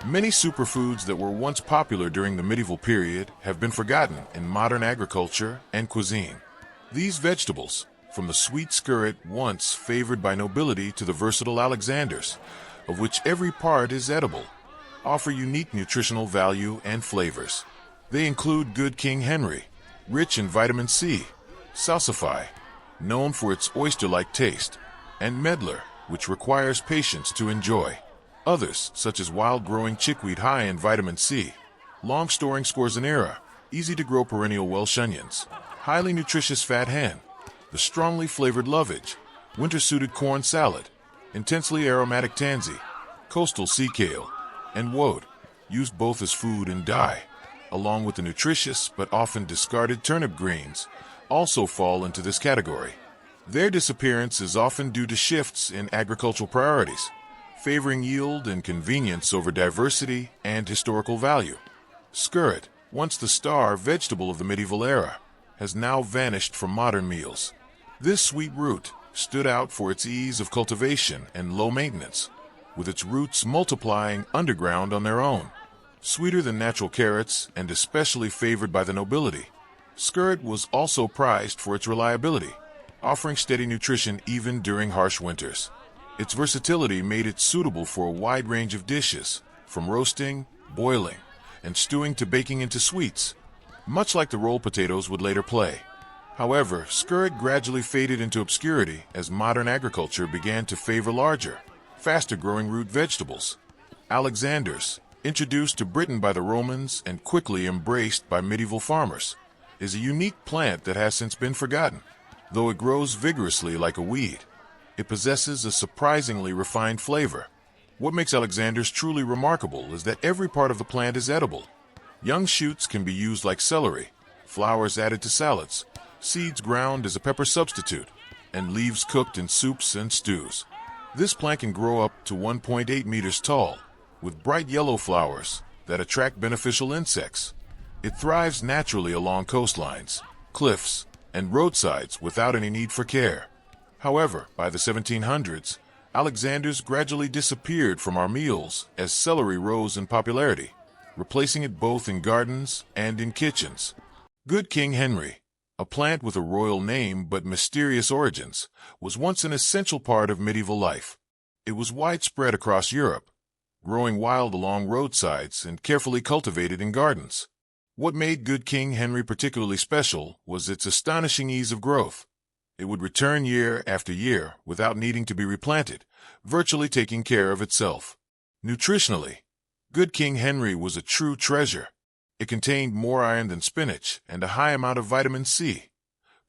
Many superfoods that were once popular during the medieval period have been forgotten in modern agriculture and cuisine. These vegetables, from the sweet skirret once favored by nobility to the versatile Alexanders, of which every part is edible, offer unique nutritional value and flavors. They include Good King Henry, rich in vitamin C, salsify, known for its oyster-like taste, and medlar, which requires patience to enjoy. Others, such as wild-growing chickweed high in vitamin C, long-storing scorzonera, easy-to-grow perennial Welsh onions, highly nutritious fat hen, the strongly flavored lovage, winter-suited corn salad, intensely aromatic tansy, coastal sea kale, and woad, used both as food and dye, along with the nutritious but often discarded turnip greens, also fall into this category. Their disappearance is often due to shifts in agricultural priorities, favoring yield and convenience over diversity and historical value. Skirret, once the star vegetable of the medieval era, has now vanished from modern meals. This sweet root stood out for its ease of cultivation and low maintenance, with its roots multiplying underground on their own. Sweeter than natural carrots and especially favored by the nobility, skirret was also prized for its reliability, offering steady nutrition even during harsh winters. Its versatility made it suitable for a wide range of dishes, from roasting, boiling, and stewing to baking into sweets, much like the roll potatoes would later play. However, skirret gradually faded into obscurity as modern agriculture began to favor larger, faster-growing root vegetables. Alexanders, introduced to Britain by the Romans and quickly embraced by medieval farmers, is a unique plant that has since been forgotten. Though it grows vigorously like a weed, it possesses a surprisingly refined flavor. What makes Alexanders truly remarkable is that every part of the plant is edible. Young shoots can be used like celery, flowers added to salads, seeds ground as a pepper substitute, and leaves cooked in soups and stews. This plant can grow up to 1.8 meters tall, with bright yellow flowers that attract beneficial insects. It thrives naturally along coastlines, cliffs, and roadsides without any need for care. However, by the 1700s, Alexanders gradually disappeared from our meals as celery rose in popularity, replacing it both in gardens and in kitchens. Good King Henry, a plant with a royal name but mysterious origins, was once an essential part of medieval life. It was widespread across Europe, growing wild along roadsides and carefully cultivated in gardens. What made Good King Henry particularly special was its astonishing ease of growth. It would return year after year without needing to be replanted, virtually taking care of itself. Nutritionally, Good King Henry was a true treasure. It contained more iron than spinach and a high amount of vitamin C,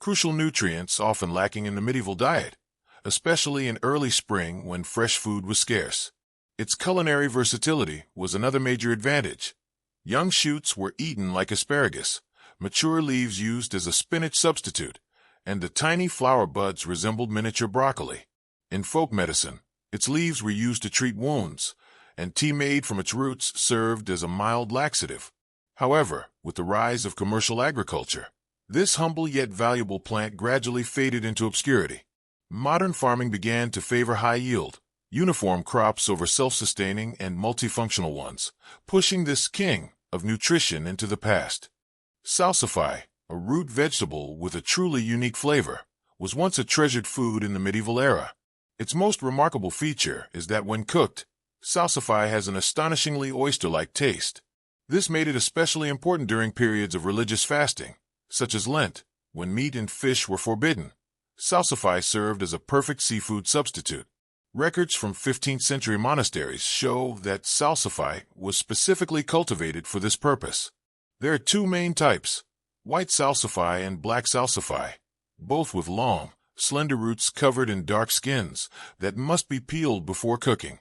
crucial nutrients often lacking in the medieval diet, especially in early spring when fresh food was scarce. Its culinary versatility was another major advantage. Young shoots were eaten like asparagus, mature leaves used as a spinach substitute, and the tiny flower buds resembled miniature broccoli. In folk medicine, its leaves were used to treat wounds, and tea made from its roots served as a mild laxative. However, with the rise of commercial agriculture, this humble yet valuable plant gradually faded into obscurity. Modern farming began to favor high yield, uniform crops over self-sustaining and multifunctional ones, pushing this king of nutrition into the past. Salsify, a root vegetable with a truly unique flavor, was once a treasured food in the medieval era. Its most remarkable feature is that when cooked, salsify has an astonishingly oyster-like taste. This made it especially important during periods of religious fasting, such as Lent, when meat and fish were forbidden. Salsify served as a perfect seafood substitute. Records from 15th-century monasteries show that salsify was specifically cultivated for this purpose. There are two main types, white salsify and black salsify, both with long, slender roots covered in dark skins that must be peeled before cooking.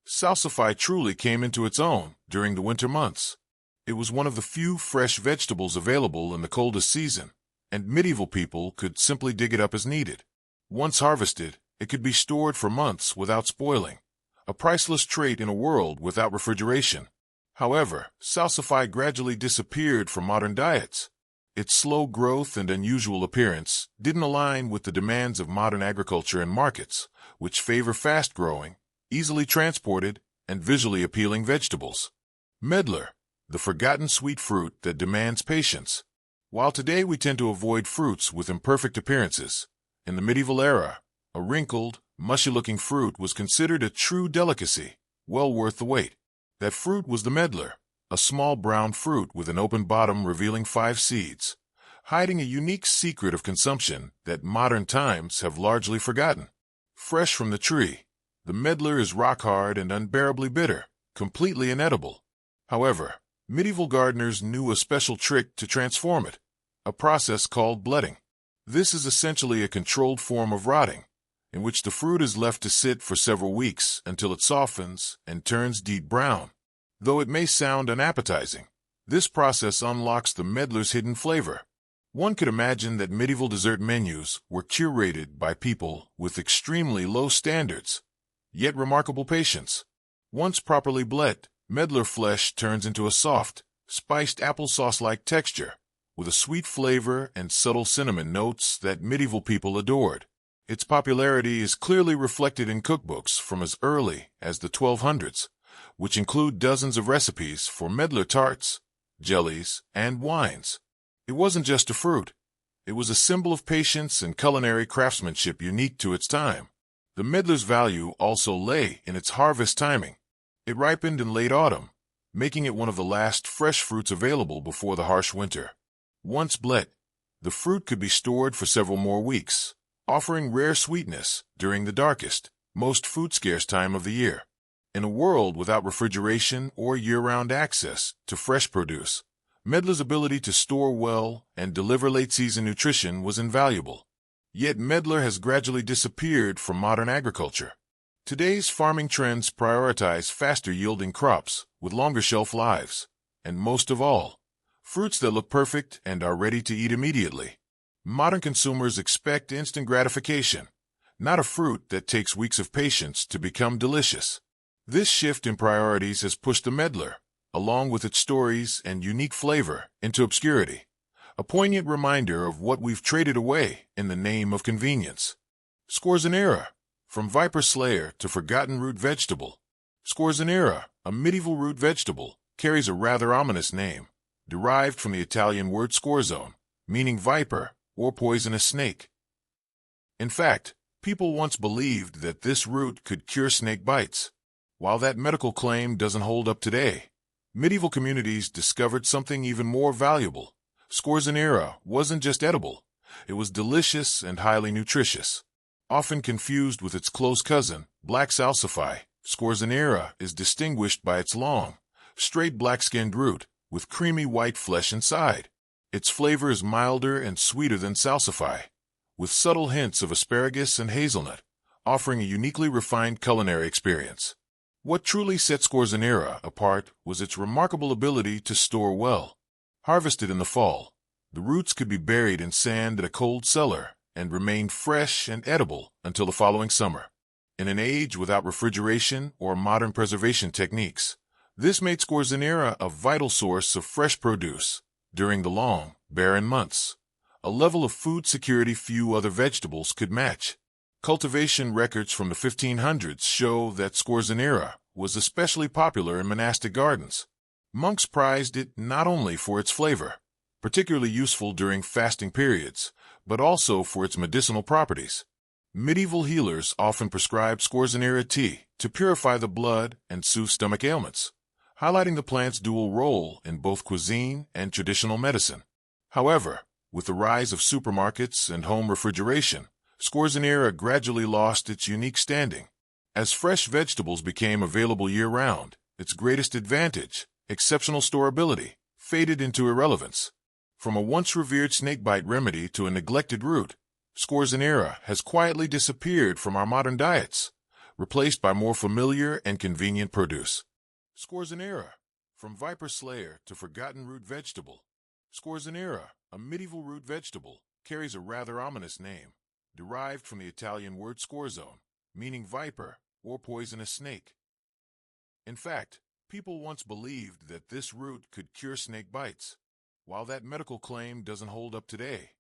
Salsify truly came into its own during the winter months. It was one of the few fresh vegetables available in the coldest season, and medieval people could simply dig it up as needed. Once harvested, it could be stored for months without spoiling, a priceless trait in a world without refrigeration. However, salsify gradually disappeared from modern diets. Its slow growth and unusual appearance didn't align with the demands of modern agriculture and markets, which favor fast-growing, easily transported, and visually appealing vegetables. Medlar, the forgotten sweet fruit that demands patience. While today we tend to avoid fruits with imperfect appearances, in the medieval era, a wrinkled, mushy-looking fruit was considered a true delicacy, well worth the wait. That fruit was the medlar, a small brown fruit with an open bottom revealing 5 seeds, hiding a unique secret of consumption that modern times have largely forgotten. Fresh from the tree, the medlar is rock-hard and unbearably bitter, completely inedible. However, medieval gardeners knew a special trick to transform it, a process called bledding. This is essentially a controlled form of rotting, in which the fruit is left to sit for several weeks until it softens and turns deep brown. Though it may sound unappetizing, this process unlocks the medlar's hidden flavor. One could imagine that medieval dessert menus were curated by people with extremely low standards, yet remarkable patience. Once properly bled, medlar flesh turns into a soft, spiced applesauce-like texture, with a sweet flavor and subtle cinnamon notes that medieval people adored. Its popularity is clearly reflected in cookbooks from as early as the 1200s, which include dozens of recipes for medlar tarts, jellies, and wines. It wasn't just a fruit. It was a symbol of patience and culinary craftsmanship unique to its time. The medlar's value also lay in its harvest timing. It ripened in late autumn, making it one of the last fresh fruits available before the harsh winter. Once bled, the fruit could be stored for several more weeks, offering rare sweetness during the darkest, most food-scarce time of the year. In a world without refrigeration or year-round access to fresh produce, medlar's ability to store well and deliver late-season nutrition was invaluable. Yet medlar has gradually disappeared from modern agriculture. Today's farming trends prioritize faster-yielding crops with longer shelf lives, and most of all, fruits that look perfect and are ready to eat immediately. Modern consumers expect instant gratification, not a fruit that takes weeks of patience to become delicious. This shift in priorities has pushed the medlar, along with its stories and unique flavor, into obscurity, a poignant reminder of what we've traded away in the name of convenience. Scorzonera, from viper slayer to forgotten root vegetable. Scorzonera, a medieval root vegetable, carries a rather ominous name, derived from the Italian word scorzone, meaning viper or poisonous snake. In fact, people once believed that this root could cure snake bites. While that medical claim doesn't hold up today, medieval communities discovered something even more valuable. Scorzonera wasn't just edible, it was delicious and highly nutritious. Often confused with its close cousin, black salsify, Scorzonera is distinguished by its long, straight black-skinned root with creamy white flesh inside. Its flavor is milder and sweeter than salsify, with subtle hints of asparagus and hazelnut, offering a uniquely refined culinary experience. What truly set Scorzonera apart was its remarkable ability to store well. Harvested in the fall, the roots could be buried in sand in a cold cellar and remain fresh and edible until the following summer. In an age without refrigeration or modern preservation techniques, this made Scorzonera a vital source of fresh produce during the long, barren months, a level of food security few other vegetables could match. Cultivation records from the 1500s show that Scorzonera was especially popular in monastic gardens. Monks prized it not only for its flavor, particularly useful during fasting periods, but also for its medicinal properties. Medieval healers often prescribed Scorzonera tea to purify the blood and soothe stomach ailments, highlighting the plant's dual role in both cuisine and traditional medicine. However, with the rise of supermarkets and home refrigeration, Scorzonera gradually lost its unique standing. As fresh vegetables became available year-round, its greatest advantage, exceptional storability, faded into irrelevance. From a once revered snakebite remedy to a neglected root, Scorzonera has quietly disappeared from our modern diets, replaced by more familiar and convenient produce. Scorzonera, from viper slayer to forgotten root vegetable. Scorzonera, a medieval root vegetable, carries a rather ominous name, derived from the Italian word scorzone, meaning viper or poisonous snake. In fact, people once believed that this root could cure snake bites. While that medical claim doesn't hold up today,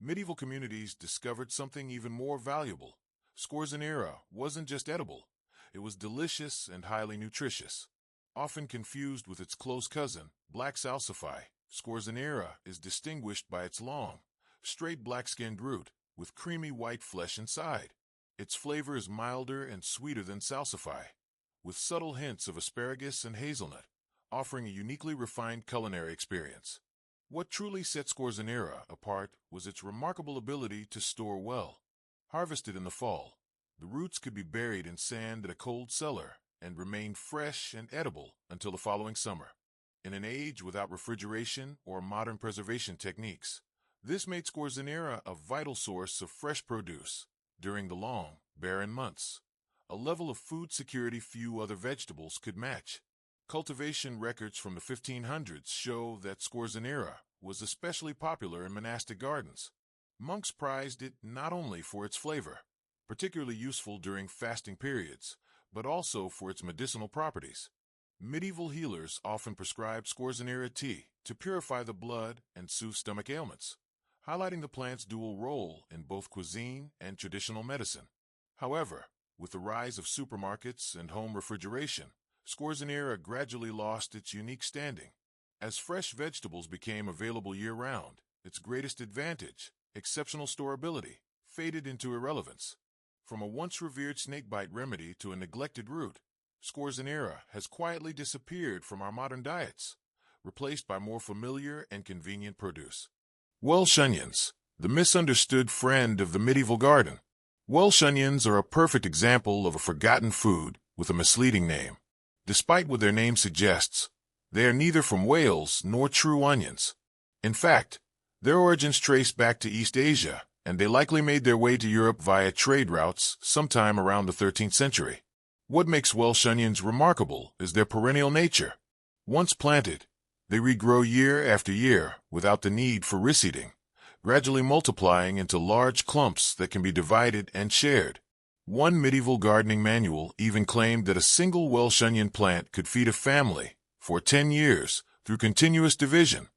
medieval communities discovered something even more valuable. Scorzonera wasn't just edible, it was delicious and highly nutritious. Often confused with its close cousin, black salsify, scorzonera is distinguished by its long, straight black-skinned root with creamy white flesh inside. Its flavor is milder and sweeter than salsify, with subtle hints of asparagus and hazelnut, offering a uniquely refined culinary experience. What truly set scorzonera apart was its remarkable ability to store well. Harvested in the fall, the roots could be buried in sand at a cold cellar and remain fresh and edible until the following summer. In an age without refrigeration or modern preservation techniques, this made scorzonera a vital source of fresh produce during the long, barren months, a level of food security few other vegetables could match. Cultivation records from the 1500s show that scorzonera was especially popular in monastic gardens. Monks prized it not only for its flavor, particularly useful during fasting periods, but also for its medicinal properties. Medieval healers often prescribed scorzonera tea to purify the blood and soothe stomach ailments, highlighting the plant's dual role in both cuisine and traditional medicine. However, with the rise of supermarkets and home refrigeration, scorzonera gradually lost its unique standing. As fresh vegetables became available year-round, its greatest advantage, exceptional storability, faded into irrelevance. From a once-revered snakebite remedy to a neglected root, scorzonera has quietly disappeared from our modern diets, replaced by more familiar and convenient produce. Welsh onions, the misunderstood friend of the medieval garden. Welsh onions are a perfect example of a forgotten food with a misleading name. Despite what their name suggests, they are neither from Wales nor true onions. In fact, their origins trace back to East Asia, and they likely made their way to Europe via trade routes sometime around the 13th century. What makes Welsh onions remarkable is their perennial nature. Once planted, they regrow year after year without the need for reseeding, gradually multiplying into large clumps that can be divided and shared. One medieval gardening manual even claimed that a single Welsh onion plant could feed a family for 10 years through continuous division,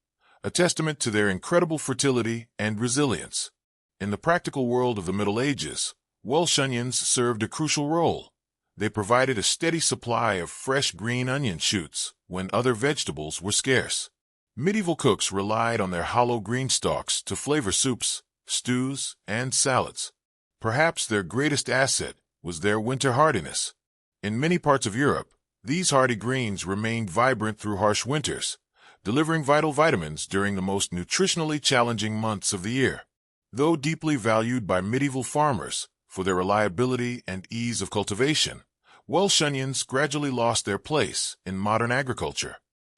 a testament to their incredible fertility and resilience. In the practical world of the Middle Ages, Welsh onions served a crucial role. They provided a steady supply of fresh green onion shoots when other vegetables were scarce. Medieval cooks relied on their hollow green stalks to flavor soups, stews, and salads. Perhaps their greatest asset was their winter hardiness. In many parts of Europe, these hardy greens remained vibrant through harsh winters, delivering vital vitamins during the most nutritionally challenging months of the year. Though deeply valued by medieval farmers for their reliability and ease of cultivation, Welsh onions gradually lost their place in modern agriculture.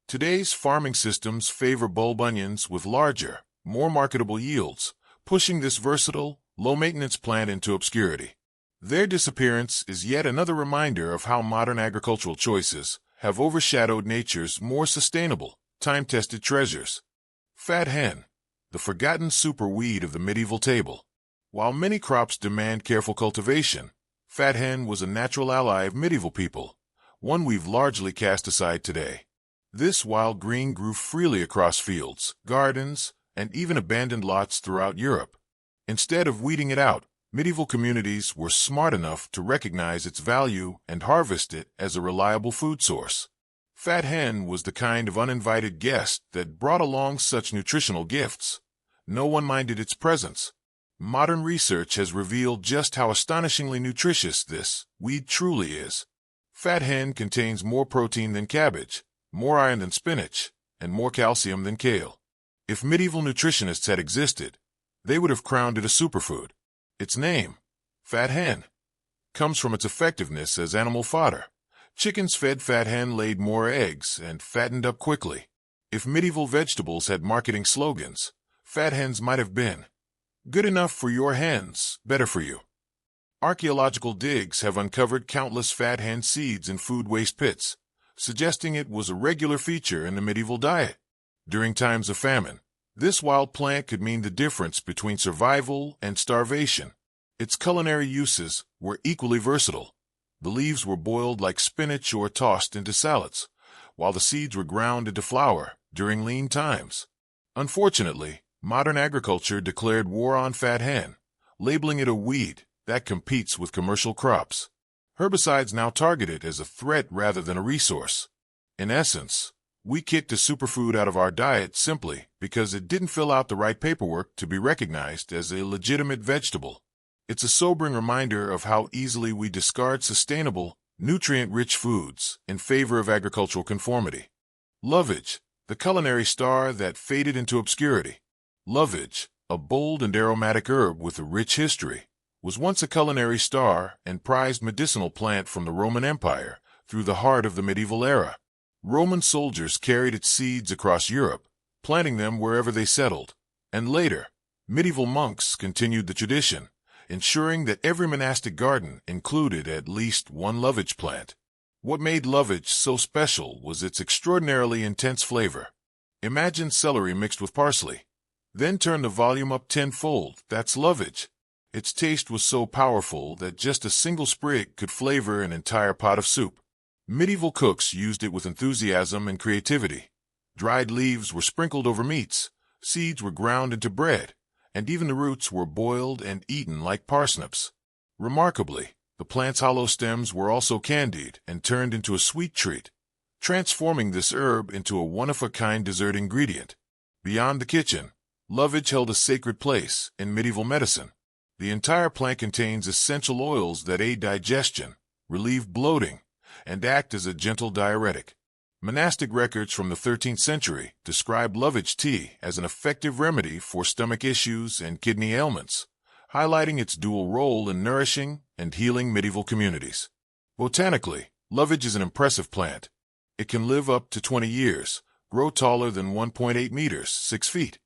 Today's farming systems favor bulb onions with larger, more marketable yields, pushing this versatile, low-maintenance plant into obscurity. Their disappearance is yet another reminder of how modern agricultural choices have overshadowed nature's more sustainable, time-tested treasures. Fat hen, the forgotten superweed of the medieval table. While many crops demand careful cultivation, fat hen was a natural ally of medieval people, one we've largely cast aside today. This wild green grew freely across fields, gardens, and even abandoned lots throughout Europe. Instead of weeding it out, medieval communities were smart enough to recognize its value and harvest it as a reliable food source. Fat hen was the kind of uninvited guest that brought along such nutritional gifts. No one minded its presence. Modern research has revealed just how astonishingly nutritious this weed truly is. Fat hen contains more protein than cabbage, more iron than spinach, and more calcium than kale. If medieval nutritionists had existed, they would have crowned it a superfood. Its name, fat hen, comes from its effectiveness as animal fodder. Chickens fed fat hen laid more eggs and fattened up quickly. If medieval vegetables had marketing slogans, fat hens might have been, "Good enough for your hens, better for you." Archaeological digs have uncovered countless fat hen seeds in food waste pits, suggesting it was a regular feature in the medieval diet. During times of famine, this wild plant could mean the difference between survival and starvation. Its culinary uses were equally versatile. The leaves were boiled like spinach or tossed into salads, while the seeds were ground into flour during lean times. Unfortunately, modern agriculture declared war on fat hen, labeling it a weed that competes with commercial crops. Herbicides now target it as a threat rather than a resource. In essence, we kicked a superfood out of our diet simply because it didn't fill out the right paperwork to be recognized as a legitimate vegetable. It's a sobering reminder of how easily we discard sustainable, nutrient-rich foods in favor of agricultural conformity. Lovage, the culinary star that faded into obscurity. Lovage, a bold and aromatic herb with a rich history, was once a culinary star and prized medicinal plant from the Roman Empire through the heart of the medieval era. Roman soldiers carried its seeds across Europe, planting them wherever they settled, and later, medieval monks continued the tradition, ensuring that every monastic garden included at least one lovage plant. What made lovage so special was its extraordinarily intense flavor. Imagine celery mixed with parsley. Then turn the volume up tenfold. That's lovage. Its taste was so powerful that just a single sprig could flavor an entire pot of soup. Medieval cooks used it with enthusiasm and creativity. Dried leaves were sprinkled over meats, seeds were ground into bread, and even the roots were boiled and eaten like parsnips. Remarkably, the plant's hollow stems were also candied and turned into a sweet treat, transforming this herb into a one-of-a-kind dessert ingredient. Beyond the kitchen, lovage held a sacred place in medieval medicine. The entire plant contains essential oils that aid digestion, relieve bloating, and act as a gentle diuretic. Monastic records from the 13th century describe lovage tea as an effective remedy for stomach issues and kidney ailments, highlighting its dual role in nourishing and healing medieval communities. Botanically, lovage is an impressive plant. It can live up to 20 years, grow taller than 1.8 meters, 6 feet,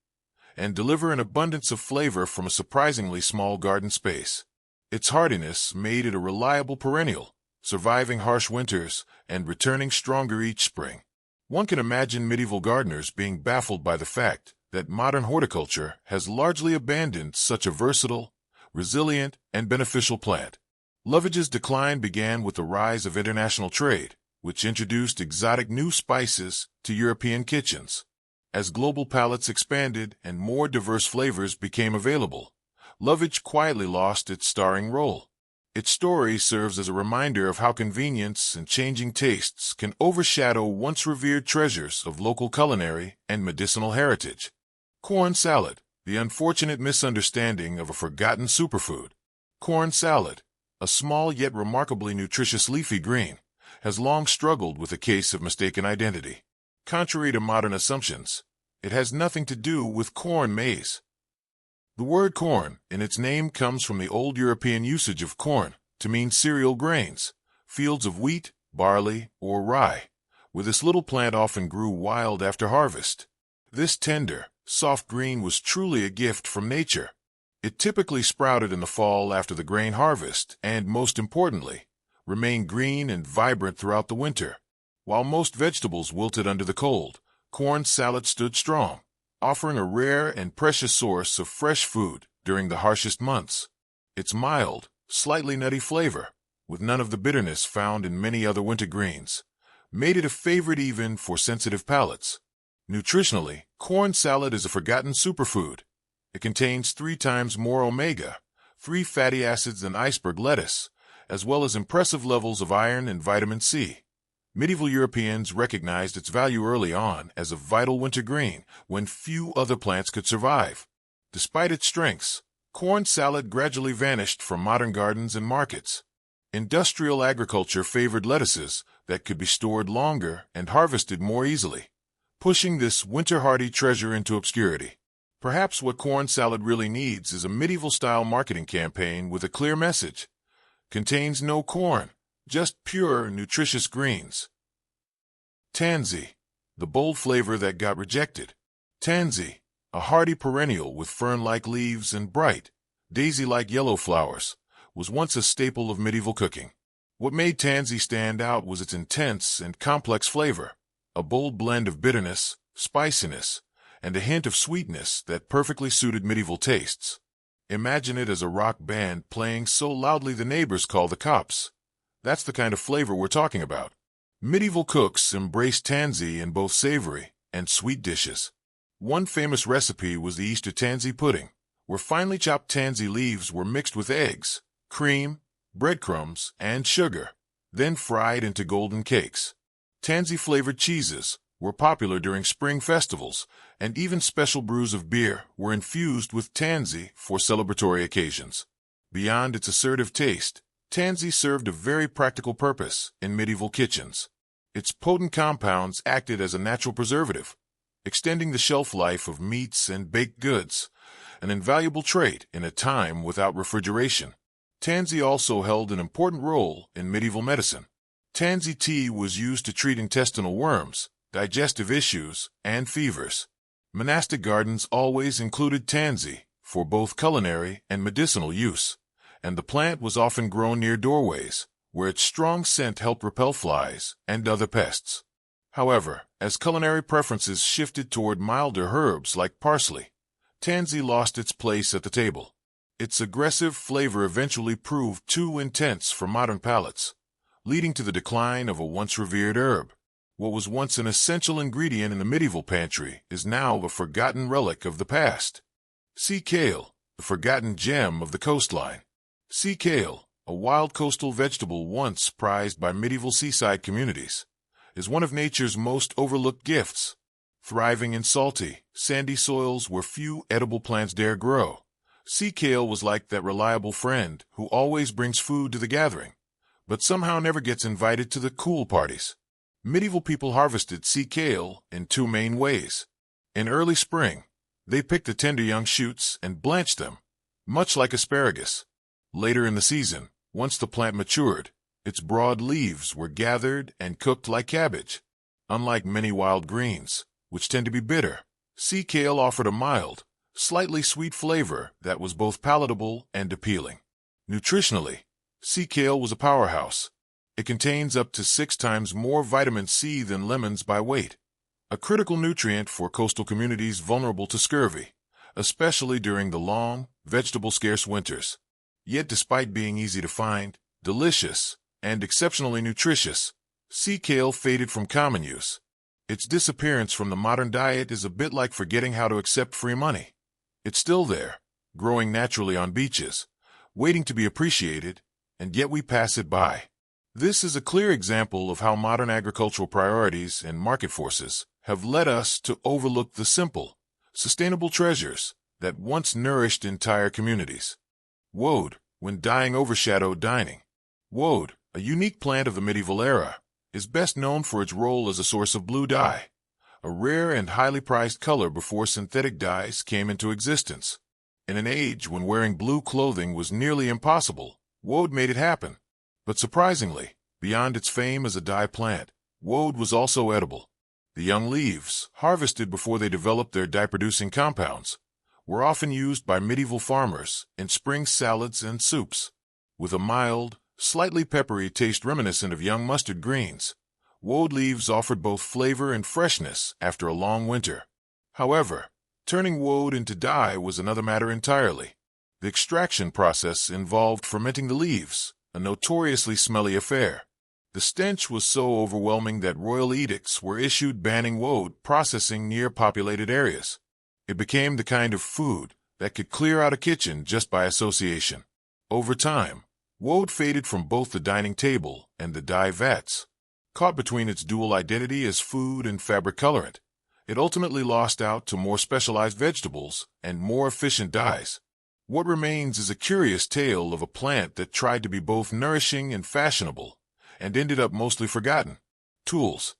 and deliver an abundance of flavor from a surprisingly small garden space. Its hardiness made it a reliable perennial, surviving harsh winters and returning stronger each spring. One can imagine medieval gardeners being baffled by the fact that modern horticulture has largely abandoned such a versatile, resilient, and beneficial plant. Lovage's decline began with the rise of international trade, which introduced exotic new spices to European kitchens. As global palates expanded and more diverse flavors became available, lovage quietly lost its starring role. Its story serves as a reminder of how convenience and changing tastes can overshadow once revered treasures of local culinary and medicinal heritage. Corn salad, the unfortunate misunderstanding of a forgotten superfood. Corn salad, a small yet remarkably nutritious leafy green, has long struggled with a case of mistaken identity. Contrary to modern assumptions, it has nothing to do with corn maize. The word corn in its name comes from the old European usage of corn to mean cereal grains, fields of wheat, barley, or rye, where this little plant often grew wild after harvest. This tender, soft green was truly a gift from nature. It typically sprouted in the fall after the grain harvest and, most importantly, remained green and vibrant throughout the winter. While most vegetables wilted under the cold, corn salad stood strong, offering a rare and precious source of fresh food during the harshest months. Its mild, slightly nutty flavor, with none of the bitterness found in many other winter greens, made it a favorite even for sensitive palates. Nutritionally, corn salad is a forgotten superfood. It contains 3 times more omega-3 fatty acids than iceberg lettuce, as well as impressive levels of iron and vitamin C. Medieval Europeans recognized its value early on as a vital winter green when few other plants could survive. Despite its strengths, corn salad gradually vanished from modern gardens and markets. Industrial agriculture favored lettuces that could be stored longer and harvested more easily, pushing this winter-hardy treasure into obscurity. Perhaps what corn salad really needs is a medieval-style marketing campaign with a clear message. Contains no corn, just pure, nutritious greens. Tansy, the bold flavor that got rejected. Tansy, a hardy perennial with fern-like leaves and bright, daisy-like yellow flowers, was once a staple of medieval cooking. What made tansy stand out was its intense and complex flavor, a bold blend of bitterness, spiciness, and a hint of sweetness that perfectly suited medieval tastes. Imagine it as a rock band playing so loudly the neighbors call the cops. That's the kind of flavor we're talking about. Medieval cooks embraced tansy in both savory and sweet dishes. One famous recipe was the Easter tansy pudding, where finely chopped tansy leaves were mixed with eggs, cream, breadcrumbs, and sugar, then fried into golden cakes. Tansy-flavored cheeses were popular during spring festivals, and even special brews of beer were infused with tansy for celebratory occasions. Beyond its assertive taste, tansy served a very practical purpose in medieval kitchens. Its potent compounds acted as a natural preservative, extending the shelf life of meats and baked goods, an invaluable trait in a time without refrigeration. Tansy also held an important role in medieval medicine. Tansy tea was used to treat intestinal worms, digestive issues, and fevers. Monastic gardens always included tansy for both culinary and medicinal use, and the plant was often grown near doorways, where its strong scent helped repel flies and other pests. However, as culinary preferences shifted toward milder herbs like parsley, tansy lost its place at the table. Its aggressive flavor eventually proved too intense for modern palates, leading to the decline of a once revered herb. What was once an essential ingredient in the medieval pantry is now a forgotten relic of the past. Sea kale, the forgotten gem of the coastline. Sea kale, a wild coastal vegetable once prized by medieval seaside communities, is one of nature's most overlooked gifts. Thriving in salty, sandy soils where few edible plants dare grow, sea kale was like that reliable friend who always brings food to the gathering, but somehow never gets invited to the cool parties. Medieval people harvested sea kale in two main ways. In early spring, they picked the tender young shoots and blanched them, much like asparagus. Later in the season, once the plant matured, its broad leaves were gathered and cooked like cabbage. Unlike many wild greens, which tend to be bitter, sea kale offered a mild, slightly sweet flavor that was both palatable and appealing. Nutritionally, sea kale was a powerhouse. It contains up to 6 times more vitamin C than lemons by weight, a critical nutrient for coastal communities vulnerable to scurvy, especially during the long, vegetable-scarce winters. Yet despite being easy to find, delicious, and exceptionally nutritious, sea kale faded from common use. Its disappearance from the modern diet is a bit like forgetting how to accept free money. It's still there, growing naturally on beaches, waiting to be appreciated, and yet we pass it by. This is a clear example of how modern agricultural priorities and market forces have led us to overlook the simple, sustainable treasures that once nourished entire communities. Woad, when dyeing overshadowed dining. Woad, a unique plant of the medieval era, is best known for its role as a source of blue dye, a rare and highly prized color before synthetic dyes came into existence. In an age when wearing blue clothing was nearly impossible, woad made it happen. But surprisingly, beyond its fame as a dye plant, woad was also edible. The young leaves, harvested before they developed their dye-producing compounds, were often used by medieval farmers in spring salads and soups. With a mild, slightly peppery taste reminiscent of young mustard greens, woad leaves offered both flavor and freshness after a long winter. However, turning woad into dye was another matter entirely. The extraction process involved fermenting the leaves, a notoriously smelly affair. The stench was so overwhelming that royal edicts were issued banning woad processing near populated areas. It became the kind of food that could clear out a kitchen just by association. Over time, woad faded from both the dining table and the dye vats. Caught between its dual identity as food and fabric colorant, it ultimately lost out to more specialized vegetables and more efficient dyes. What remains is a curious tale of a plant that tried to be both nourishing and fashionable, and ended up mostly forgotten. Tools.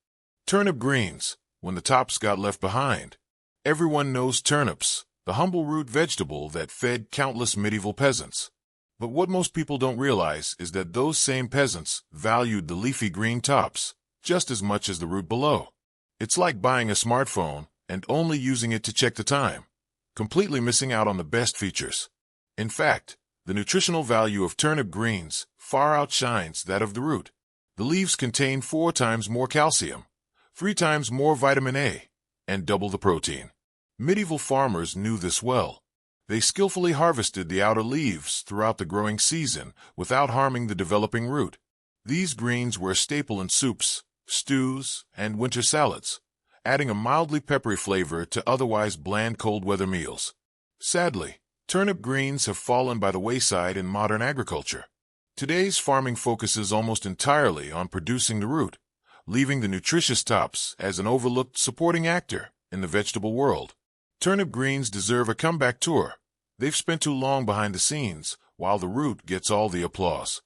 Turnip greens, when the tops got left behind. Everyone knows turnips, the humble root vegetable that fed countless medieval peasants. But what most people don't realize is that those same peasants valued the leafy green tops just as much as the root below. It's like buying a smartphone and only using it to check the time, completely missing out on the best features. In fact, the nutritional value of turnip greens far outshines that of the root. The leaves contain 4 times more calcium, 3 times more vitamin A, and double the protein. Medieval farmers knew this well. They skillfully harvested the outer leaves throughout the growing season without harming the developing root. These greens were a staple in soups, stews, and winter salads, adding a mildly peppery flavor to otherwise bland cold-weather meals. Sadly, turnip greens have fallen by the wayside in modern agriculture. Today's farming focuses almost entirely on producing the root, leaving the nutritious tops as an overlooked supporting actor in the vegetable world. Turnip greens deserve a comeback tour. They've spent too long behind the scenes, while the root gets all the applause.